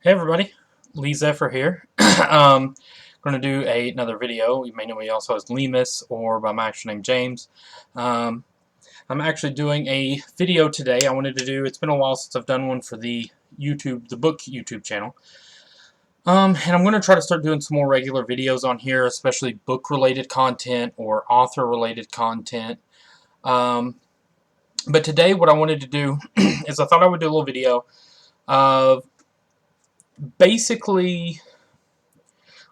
Hey everybody, Lee Zephyr here. Going to do another video. You may know me also as Lemus or by my actual name James. Um, I'm actually doing a video today. I wanted to do. It's been a while since I've done one for the book YouTube channel. And I'm going to try to start doing some more regular videos on here, especially book-related content or author-related content. But today, what I wanted to do is I thought I would do a little video of basically.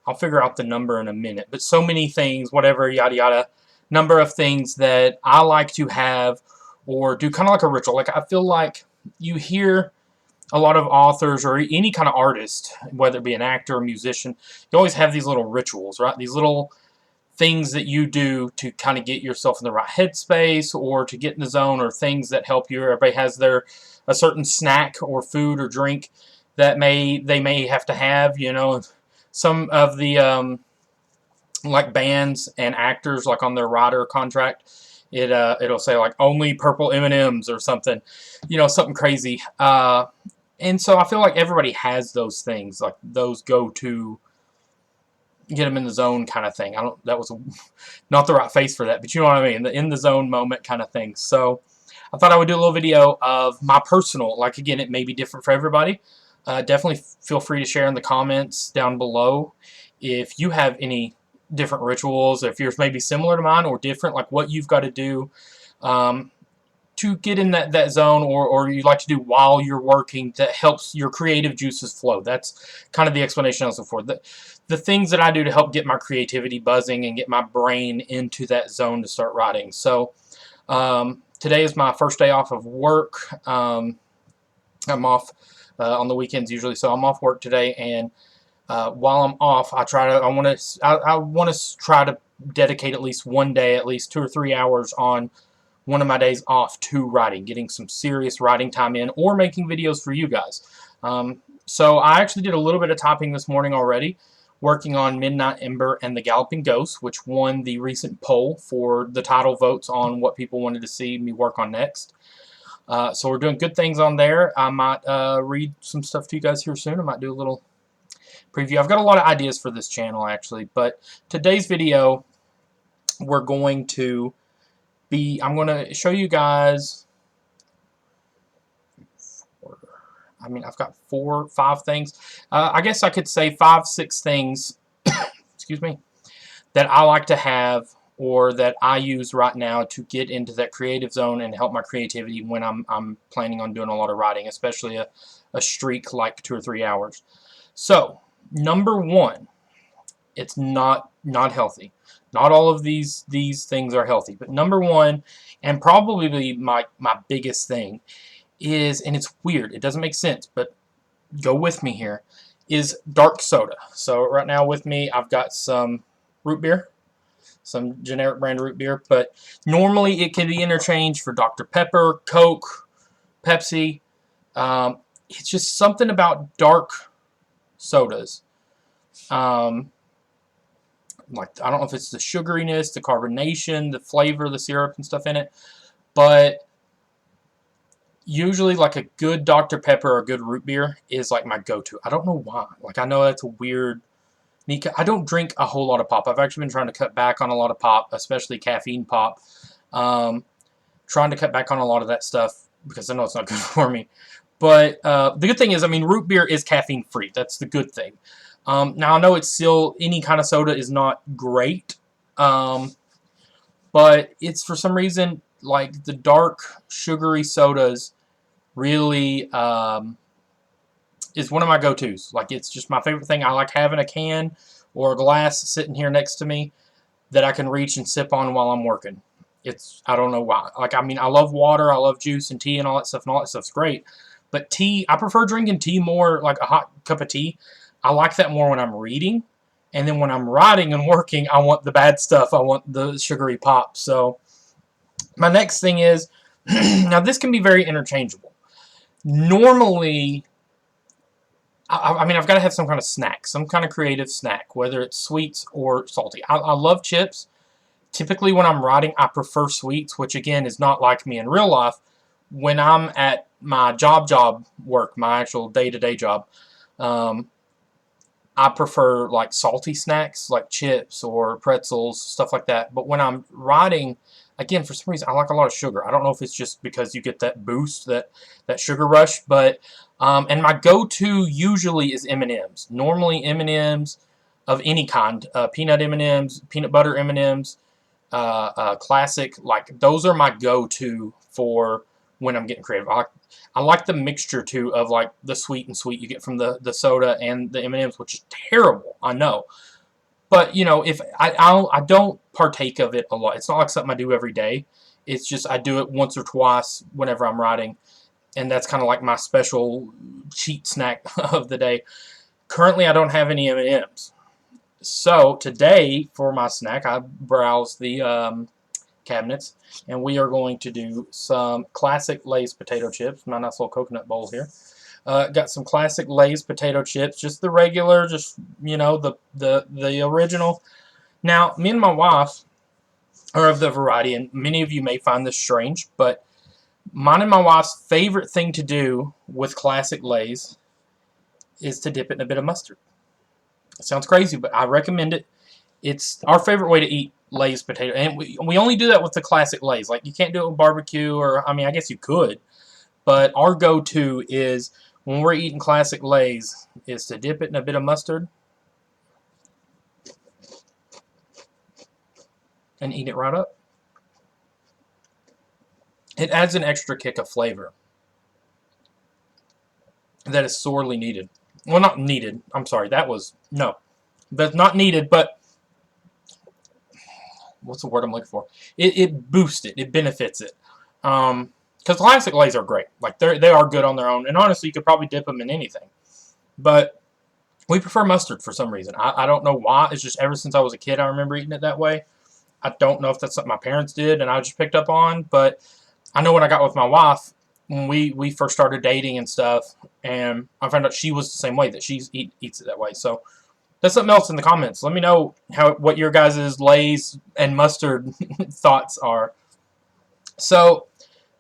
I'll figure out the number in a minute, but so many things, whatever, yada yada, number of things that I like to have or do kind of like a ritual. Like I feel like you hear a lot of authors or any kind of artist, whether it be an actor or musician, you always have these little rituals, right? These little things that you do to kind of get yourself in the right headspace or to get in the zone, or things that help you. Everybody has a certain snack or food or drink that they may have to have, some of the like bands and actors, like on their rider contract, it'll say like only purple M&Ms or something, something crazy. And so I feel like everybody has those things, like those go-to get them in the zone kind of thing. That was not the right face for that, but you know what I mean, the in the zone moment kind of thing. So I thought I would do a little video of my personal, like again, it may be different for everybody. Definitely feel free to share in the comments down below if you have any different rituals, if yours may be similar to mine or different, like what you've got to do to get in that zone, or you like to do while you're working that helps your creative juices flow. That's kind of the explanation I was looking for. The things that I do to help get my creativity buzzing and get my brain into that zone to start writing. So today is my first day off of work. I'm off on the weekends usually, so I'm off work today, and while I'm off, I want to try to dedicate at least one day, at least 2 or 3 hours on one of my days off to writing, getting some serious writing time in, or making videos for you guys. So I actually did a little bit of typing this morning already, working on Midnight Ember and the Galloping Ghost, which won the recent poll for the title votes on what people wanted to see me work on next. So we're doing good things on there. I might read some stuff to you guys here soon. I might do a little preview. I've got a lot of ideas for this channel actually, but today's video we're going to be, I'm going to show you guys, I've got 4 or 5 things. I guess I could say 5, 6 things, excuse me, that I like to have or that I use right now to get into that creative zone and help my creativity when I'm planning on doing a lot of writing, especially a streak like 2 or 3 hours. So, number 1, it's not healthy. Not all of these things are healthy, but number 1, and probably my biggest thing is, and it's weird, it doesn't make sense, but go with me here, is dark soda. So right now with me, I've got some root beer, some generic brand root beer, but normally it can be interchanged for Dr. Pepper, Coke, Pepsi. It's just something about dark sodas. Like, I don't know if it's the sugariness, the carbonation, the flavor, the syrup and stuff in it, but usually like a good Dr. Pepper or a good root beer is like my go-to. I don't know why. Like, I know that's a weird. I don't drink a whole lot of pop. I've actually been trying to cut back on a lot of pop, especially caffeine pop. Trying to cut back on a lot of that stuff because I know it's not good for me. But the good thing is, root beer is caffeine free. That's the good thing. Now, I know it's still, any kind of soda is not great, but it's, for some reason, like the dark, sugary sodas really is one of my go-tos. Like, it's just my favorite thing. I like having a can or a glass sitting here next to me that I can reach and sip on while I'm working. I don't know why. Like, I love water, I love juice and tea and all that stuff's great. But tea, I prefer drinking tea more, like a hot cup of tea. I like that more when I'm reading. And then when I'm writing and working, I want the bad stuff. I want the sugary pop. So my next thing is, now this can be very interchangeable. Normally, I've got to have some kind of snack, some kind of creative snack, whether it's sweets or salty. I love chips. Typically when I'm writing, I prefer sweets, which again is not like me in real life. When I'm at my job work, my actual day-to-day job, I prefer like salty snacks like chips or pretzels, stuff like that. But when I'm riding, again, for some reason, I like a lot of sugar. I don't know if it's just because you get that boost, that sugar rush, but and my go-to usually is M&Ms. Normally M&Ms of any kind, peanut M&Ms, peanut butter M&Ms, classic. Like those are my go-to for when I'm getting creative. I like the mixture too of like the sweet and sweet you get from the soda and the M&Ms, which is terrible, I know. But you know, if I don't partake of it a lot. It's not like something I do every day. It's just I do it once or twice whenever I'm riding, and that's kind of like my special cheat snack of the day. Currently, I don't have any M&Ms. So today for my snack, I browsed the cabinets, and we are going to do some classic Lay's potato chips. My nice little coconut bowl here. Got some classic Lay's potato chips, just the regular, just you know the original. Now, me and my wife are of the variety, and many of you may find this strange, but mine and my wife's favorite thing to do with classic Lay's is to dip it in a bit of mustard. It sounds crazy, but I recommend it. It's our favorite way to eat Lay's potato, and we only do that with the classic Lay's. Like you can't do it with barbecue, or I mean, I guess you could, but our go-to is when we're eating classic Lay's is to dip it in a bit of mustard and eat it right up. It adds an extra kick of flavor that is sorely needed. Well, not needed. I'm sorry. That's not needed, but what's the word I'm looking for? It boosts it. It benefits it. Because classic Lay's are great. Like they are good on their own, and honestly, you could probably dip them in anything. But we prefer mustard for some reason. I don't know why. It's just ever since I was a kid, I remember eating it that way. I don't know if that's something my parents did and I just picked up on, but I know when I got with my wife, when we first started dating and stuff, and I found out she was the same way, that she eats it that way. So that's something else in the comments. Let me know what your guys' Lay's and mustard thoughts are. So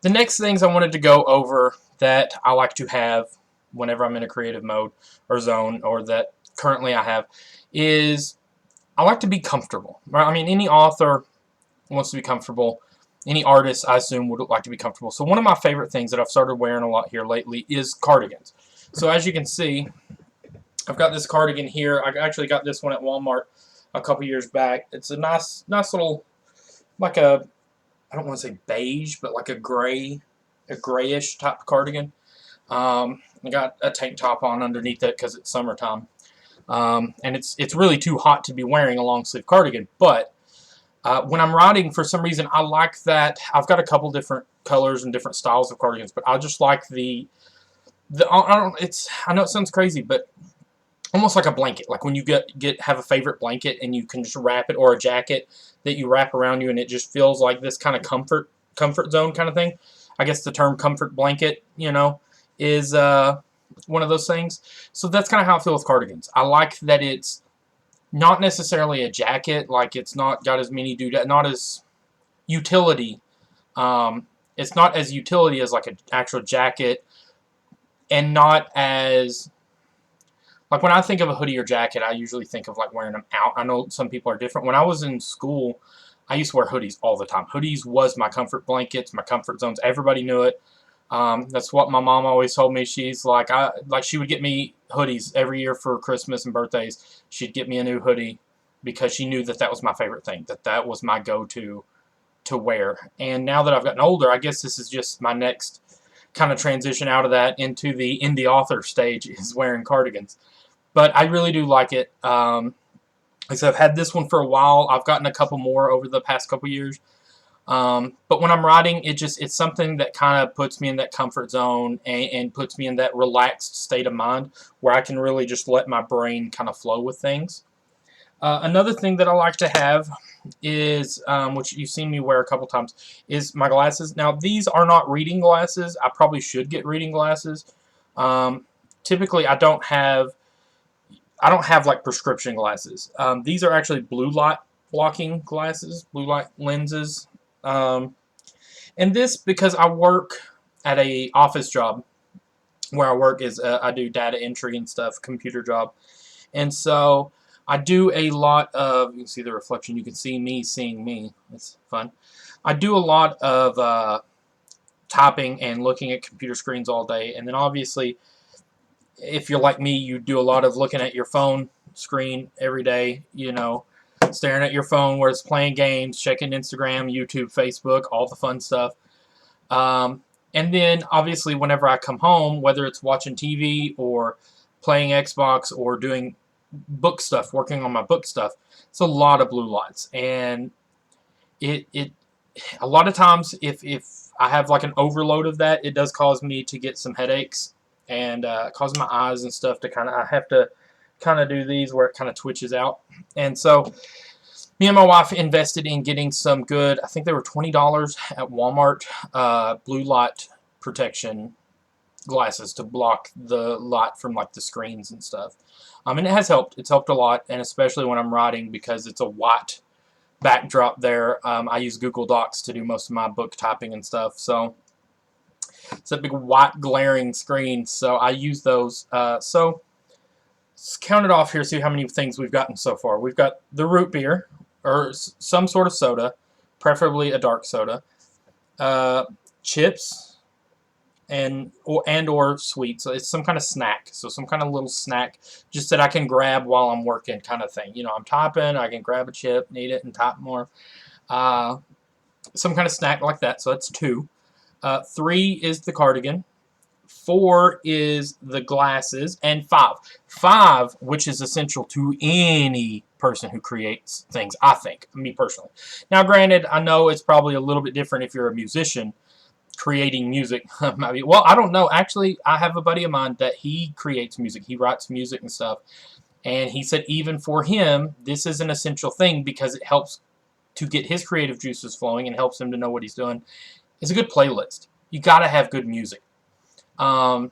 the next things I wanted to go over that I like to have whenever I'm in a creative mode or zone, or that currently I have, is I like to be comfortable. Right? I mean, any author wants to be comfortable. Any artist, I assume, would like to be comfortable. So one of my favorite things that I've started wearing a lot here lately is cardigans. So as you can see, I've got this cardigan here. I actually got this one at Walmart a couple years back. It's a nice little, like a, I don't want to say beige, but like a grayish type cardigan. I got a tank top on underneath it because it's summertime. And it's really too hot to be wearing a long sleeve cardigan. But when I'm riding, for some reason, I like that. I've got a couple different colors and different styles of cardigans, but I just like I know it sounds crazy, but almost like a blanket. Like when you have a favorite blanket and you can just wrap it, or a jacket that you wrap around you, and it just feels like this kind of comfort zone kind of thing. I guess the term comfort blanket, is one of those things. So that's kind of how I feel with cardigans. I like that it's not necessarily a jacket, like it's not got as many not as utility. It's not as utility as like an actual jacket, and not as, like when I think of a hoodie or jacket, I usually think of like wearing them out. I know some people are different. When I was in school, I used to wear hoodies all the time. Hoodies was my comfort blankets, my comfort zones. Everybody knew it. That's what my mom always told me. She's like, she would get me hoodies every year for Christmas and birthdays. She'd get me a new hoodie because she knew that was my favorite thing, that was my go-to to wear. And now that I've gotten older, I guess this is just my next kind of transition out of that into the indie author stage, is wearing cardigans. But I really do like it. Like I said, I've had this one for a while. I've gotten a couple more over the past couple years. But when I'm riding, it's something that kind of puts me in that comfort zone, and puts me in that relaxed state of mind where I can really just let my brain kind of flow with things. Another thing that I like to have is, which you've seen me wear a couple times, is my glasses. Now, these are not reading glasses. I probably should get reading glasses. Typically, I don't have like prescription glasses. These are actually blue light blocking glasses, blue light lenses. And this, because I work at a office job, where I work is I do data entry and stuff, computer job. And so I do a lot of, you can see the reflection, you can see me seeing me. It's fun. I do a lot of typing and looking at computer screens all day. And then obviously, if you're like me, you do a lot of looking at your phone screen every day, you know, staring at your phone where it's playing games, checking Instagram, YouTube, Facebook, all the fun stuff. And then obviously whenever I come home, whether it's watching TV or playing Xbox or doing book stuff, working on my book stuff, it's a lot of blue lights. And it a lot of times if I have like an overload of that, it does cause me to get some headaches and cause my eyes and stuff to I have to kind of do these where it kind of twitches out. And so me and my wife invested in getting some good, I think they were $20 at Walmart, blue light protection glasses to block the light from like the screens and stuff. And it has helped. It's helped a lot, and especially when I'm writing because it's a white backdrop there. I use Google Docs to do most of my book typing and stuff, so it's a big white glaring screen, so I use those. So let's count it off here, see how many things we've gotten so far. We've got the root beer, or some sort of soda, preferably a dark soda, chips, and or sweet. So it's some kind of snack. So some kind of little snack just that I can grab while I'm working kind of thing. You know, I'm typing, I can grab a chip, eat it, and type more. Some kind of snack like that. So that's 2. 3 is the cardigan. 4 is the glasses. And 5, which is essential to any person who creates things, I think, me personally. Now, granted, I know it's probably a little bit different if you're a musician creating music. Well, I don't know. Actually, I have a buddy of mine that he creates music. He writes music and stuff. And he said even for him, this is an essential thing because it helps to get his creative juices flowing and helps him to know what he's doing. It's a good playlist. You got to have good music. Like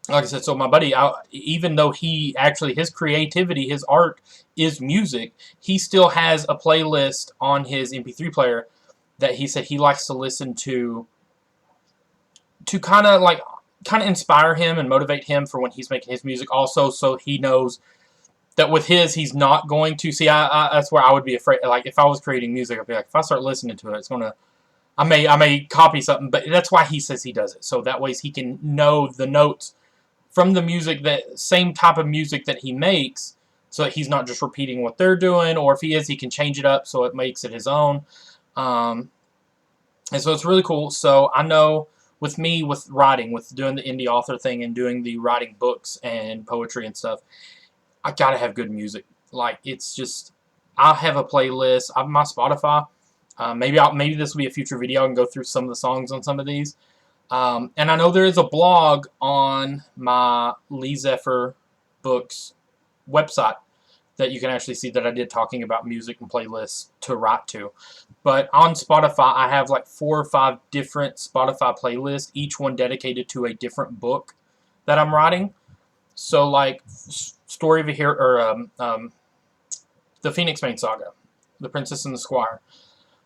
I said, so my buddy, even though he actually, his creativity, his art is music, he still has a playlist on his MP3 player that he said he likes to listen to kind of inspire him and motivate him for when he's making his music. Also, so he knows that with his, he's not going to see. That's where I would be afraid. Like if I was creating music, I'd be like, if I start listening to it, it's gonna. I may copy something, but that's why he says he does it. So that way he can know the notes from the music, that same type of music that he makes, so that he's not just repeating what they're doing, or if he is, he can change it up so it makes it his own. And so it's really cool. So I know with me, with writing, with doing the indie author thing and doing the writing books and poetry and stuff, I gotta have good music. Like, it's just, I have a playlist. I have my Spotify. Maybe this will be a future video and go through some of the songs on some of these. And I know there is a blog on my leezephyrbooks website that you can actually see that I did talking about music and playlists to write to. But on Spotify, I have like 4 or 5 different Spotify playlists, each one dedicated to a different book that I'm writing. So like Story of a Hero, or the Phoenix Main Saga, The Princess and the Squire,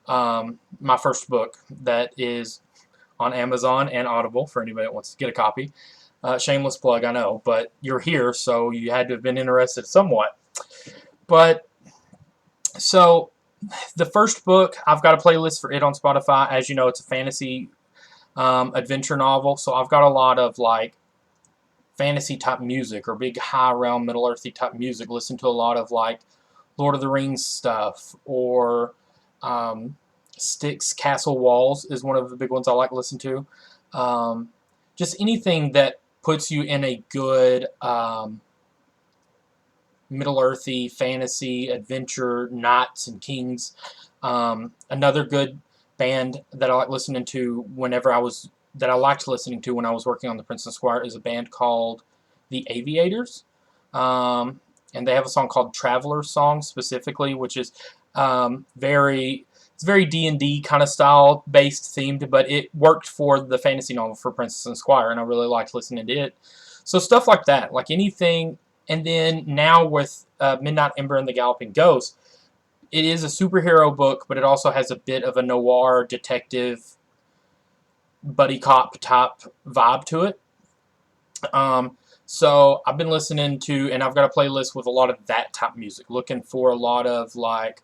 my first book that is on Amazon and Audible for anybody that wants to get a copy. Shameless plug, I know, but you're here, so you had to have been interested somewhat. But so the first book, I've got a playlist for it on Spotify. As you know, it's a fantasy adventure novel, so I've got a lot of like fantasy type music or big high realm Middle Earthy type music. Listen to a lot of like Lord of the Rings stuff, or Styx Castle Walls is one of the big ones I like to listen to. Just anything that puts you in a good Middle Earthy fantasy adventure, knights and kings. Another good band that I like listening to that I liked listening to when I was working on The Prince and Squire is a band called The Aviators. And they have a song called Traveler Song specifically, which is it's very D&D kind of style based themed, but it worked for the fantasy novel for Princess and Squire, and I really liked listening to it. So stuff like that, like anything. And then now with Midnight Ember and the Galloping Ghost, it is a superhero book, but it also has a bit of a noir detective buddy cop type vibe to it. So I've been listening to, and I've got a playlist with a lot of that type of music, looking for a lot of like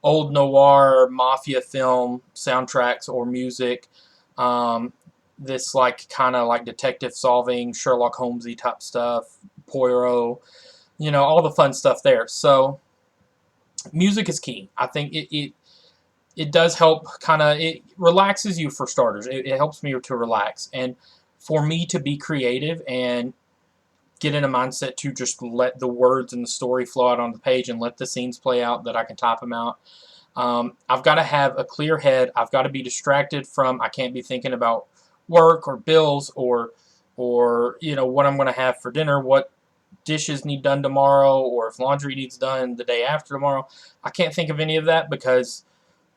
old noir mafia film soundtracks or music. Um, this like kind of like detective solving, Sherlock Holmesy type stuff, Poirot, all the fun stuff there. So music is key. I think it does help, it relaxes you for starters. It helps me to relax, and for me to be creative and get in a mindset to just let the words and the story flow out on the page and let the scenes play out, that I can type them out. I've got to have a clear head. I've got to be distracted from, I can't be thinking about work or bills or what I'm going to have for dinner, what dishes need done tomorrow, or if laundry needs done the day after tomorrow. I can't think of any of that because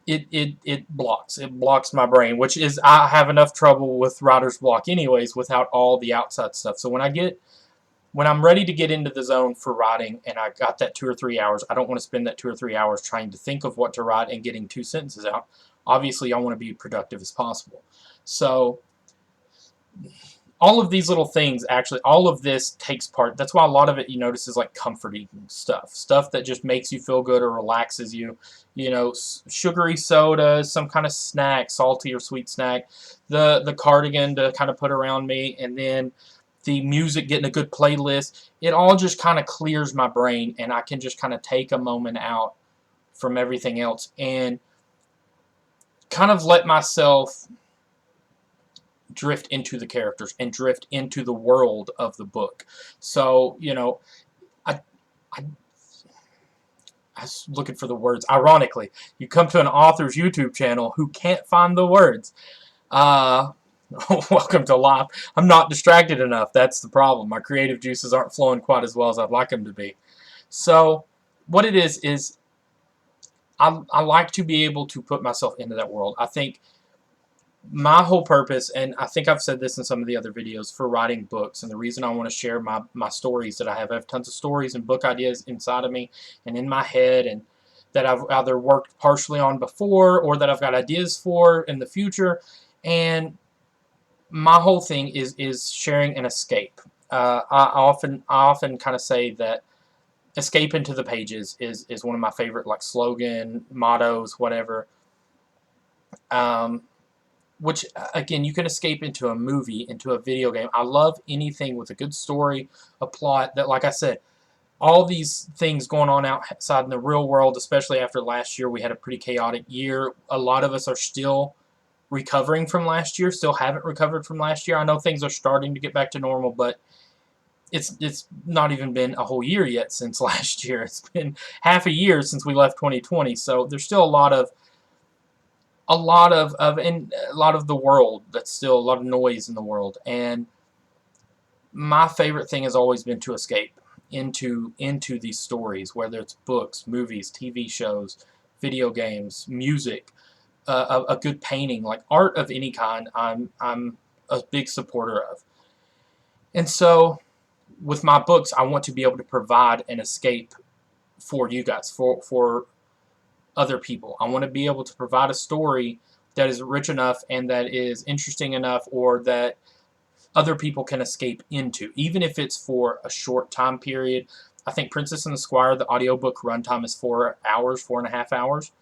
it blocks my brain, which is, I have enough trouble with writer's block anyways without all the outside stuff. So when I'm ready to get into the zone for writing and I got that 2 or 3 hours, I don't want to spend that 2 or 3 hours trying to think of what to write and getting 2 sentences out. Obviously, I want to be productive as possible. So all of these little things, actually, all of this takes part. That's why a lot of it, you notice, is like comforting stuff that just makes you feel good or relaxes you. Sugary soda, some kind of snack, salty or sweet snack, the cardigan to kind of put around me, and then the music, getting a good playlist. It all just kind of clears my brain, and I can just kind of take a moment out from everything else and kind of let myself drift into the characters and drift into the world of the book. So, I, I, I was looking for the words. Ironically, you come to an author's YouTube channel who can't find the words. Uh, welcome to life. I'm not distracted enough. That's the problem. My creative juices aren't flowing quite as well as I'd like them to be. So, what it is I like to be able to put myself into that world. I think my whole purpose, and I think I've said this in some of the other videos, for writing books, and the reason I want to share my stories that I have tons of stories and book ideas inside of me and in my head, and that I've either worked partially on before or that I've got ideas for in the future. And my whole thing is sharing an escape. I often kind of say that escape into the pages is one of my favorite, like, slogan, mottos, whatever. Um, which, again, you can escape into a movie, into a video game. I love anything with a good story, a plot that, like I said, all these things going on outside in the real world, especially after last year. We had a pretty chaotic year. A lot of us are still recovering from last year, still haven't recovered from last year. I know things are starting to get back to normal, but it's not even been a whole year yet since last year. It's been half a year since we left 2020, so there's still and a lot of the world, that's still a lot of noise in the world. And my favorite thing has always been to escape into these stories, whether it's books, movies, TV shows, video games, music, a good painting, like art of any kind. I'm a big supporter of. And so with my books, I want to be able to provide an escape for you guys, for other people. I want to be able to provide a story that is rich enough and that is interesting enough, or that other people can escape into, even if it's for a short time period. I think Princess and the Squire, the audiobook runtime is 4 hours, 4.5 hours.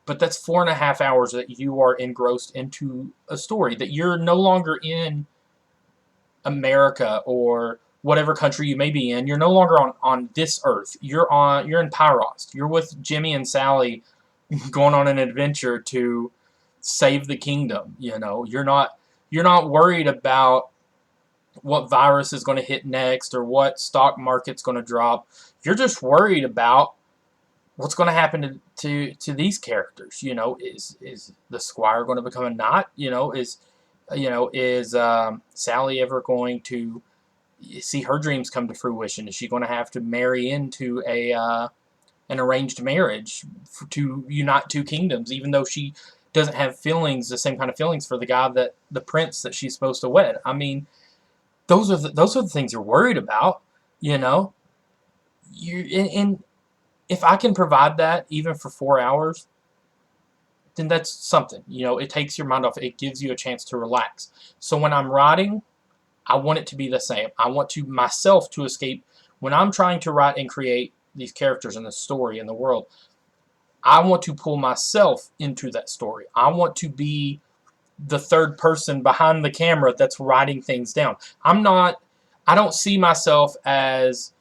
But that's 4.5 hours that you are engrossed into a story, that you're no longer in America or whatever country you may be in. You're no longer on this earth. You're in Pyrost. You're with Jimmy and Sally going on an adventure to save the kingdom. You're not worried about what virus is going to hit next or what stock market's going to drop. You're just worried about what's going to happen to these characters. Is the Squire going to become a knight? Is Sally ever going to see her dreams come to fruition? Is she going to have to marry into an arranged marriage to unite two kingdoms, even though she doesn't have the same kind of feelings for the prince that she's supposed to wed? I mean, those are the things you're worried about. And if I can provide that even for 4 hours, then that's something. It takes your mind off. It gives you a chance to relax. So when I'm writing, I want it to be the same. I want to myself to escape when I'm trying to write and create these characters in the story in the world. I want to pull myself into that story. I want to be the third person behind the camera that's writing things down. I don't see myself as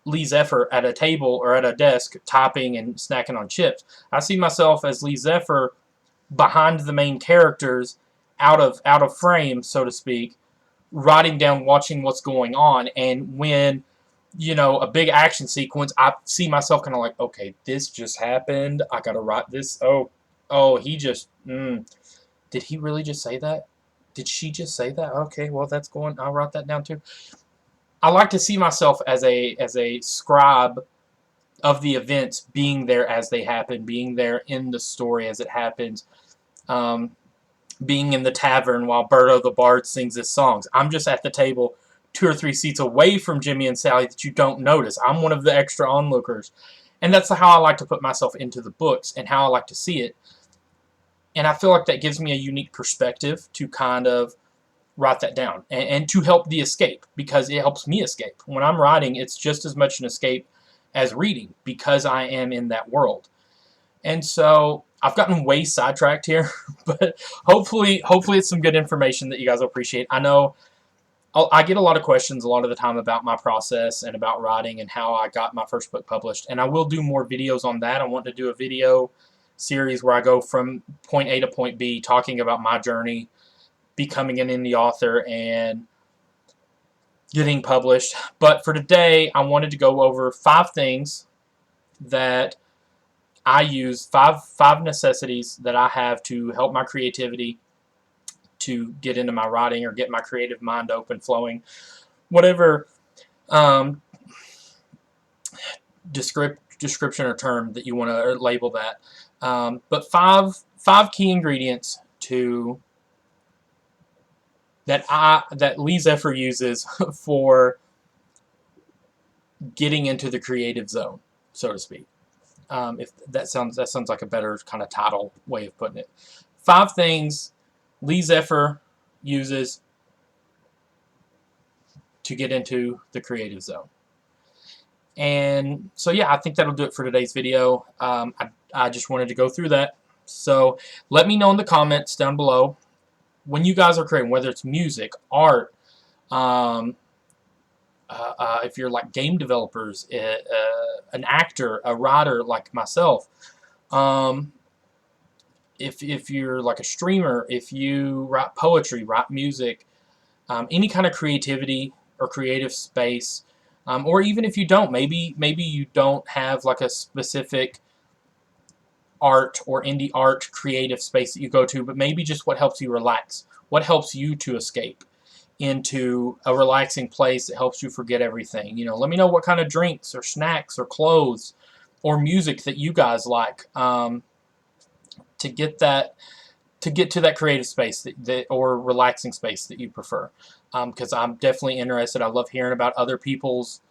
Lee Zephyr at a table or at a desk typing and snacking on chips. I see myself as Lee Zephyr behind the main characters, out of frame, so to speak, writing down, watching what's going on. And when, a big action sequence, I see myself kind of like, okay, this just happened. I got to write this. Oh, he just, did he really just say that? Did she just say that? Okay, well, that's going, I'll write that down too. I like to see myself as a scribe of the events, being there as they happen, being there in the story as it happens, being in the tavern while Berto the Bard sings his songs. I'm just at the table 2 or 3 seats away from Jimmy and Sally that you don't notice. I'm one of the extra onlookers. And that's how I like to put myself into the books and how I like to see it. And I feel like that gives me a unique perspective to kind of write that down and to help the escape, because it helps me escape. When I'm writing, it's just as much an escape as reading because I am in that world. And so I've gotten way sidetracked here, but hopefully it's some good information that you guys will appreciate. I know I get a lot of questions a lot of the time about my process and about writing and how I got my first book published, and I will do more videos on that. I want to do a video series where I go from point A to point B, talking about my journey, becoming an indie author, and getting published. But for today, I wanted to go over 5 things that I use, five necessities that I have to help my creativity, to get into my writing or get my creative mind open, flowing, whatever description or term that you want to label that. But five key ingredients that Lee Zephyr uses for getting into the creative zone, so to speak. If that sounds like a better kind of title way of putting it. 5 things Lee Zephyr uses to get into the creative zone. And so yeah, I think that'll do it for today's video. I just wanted to go through that. So let me know in the comments down below when you guys are creating, whether it's music, art, if you're like game developers, an actor, a writer like myself, if you're like a streamer, if you write poetry, write music, any kind of creativity or creative space, or even if you don't, maybe you don't have like a specific art or indie art creative space that you go to, but maybe just what helps you relax, what helps you to escape into a relaxing place that helps you forget everything. Let me know what kind of drinks or snacks or clothes or music that you guys like, to get to that creative space or relaxing space that you prefer, because I'm definitely interested. I love hearing about other people's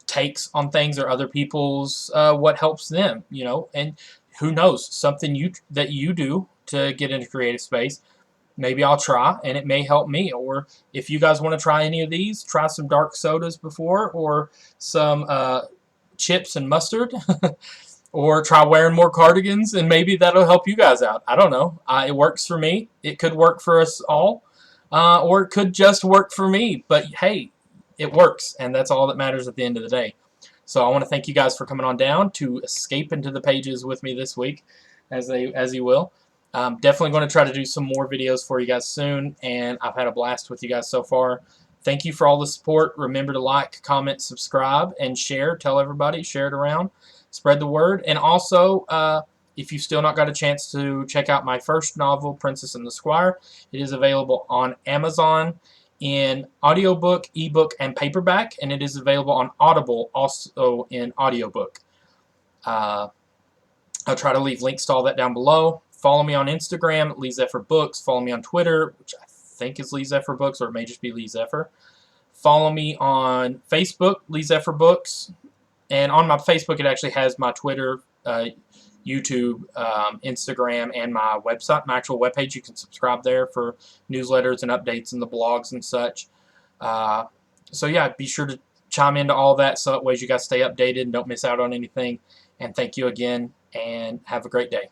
takes on things or other people's what helps them, and who knows, something that you do to get into creative space, maybe I'll try and it may help me. Or if you guys want to try any of these, try some dark sodas before, or some chips and mustard, or try wearing more cardigans, and maybe that'll help you guys out. I don't know. It works for me. It could work for us all, or it could just work for me. But hey, it works, and that's all that matters at the end of the day. So I want to thank you guys for coming on down to escape into the pages with me this week, as you will. Definitely going to try to do some more videos for you guys soon, and I've had a blast with you guys so far. Thank you for all the support. Remember to like, comment, subscribe, and share. Tell everybody. Share it around. Spread the word. And also, if you've still not got a chance to check out my first novel, Princess and the Squire, it is available on Amazon in audiobook, ebook, and paperback, and it is available on Audible also in audiobook. I'll try to leave links to all that down below. Follow me on Instagram, leezephyrbooks. Follow me on Twitter, which I think is leezephyrbooks, or it may just be Lee Zephyr. Follow me on Facebook, leezephyrbooks. And on my Facebook, it actually has my Twitter, YouTube, Instagram, and my website, my actual webpage. You can subscribe there for newsletters and updates and the blogs and such. So yeah, be sure to chime into all that so that ways you guys stay updated and don't miss out on anything. And thank you again, and have a great day.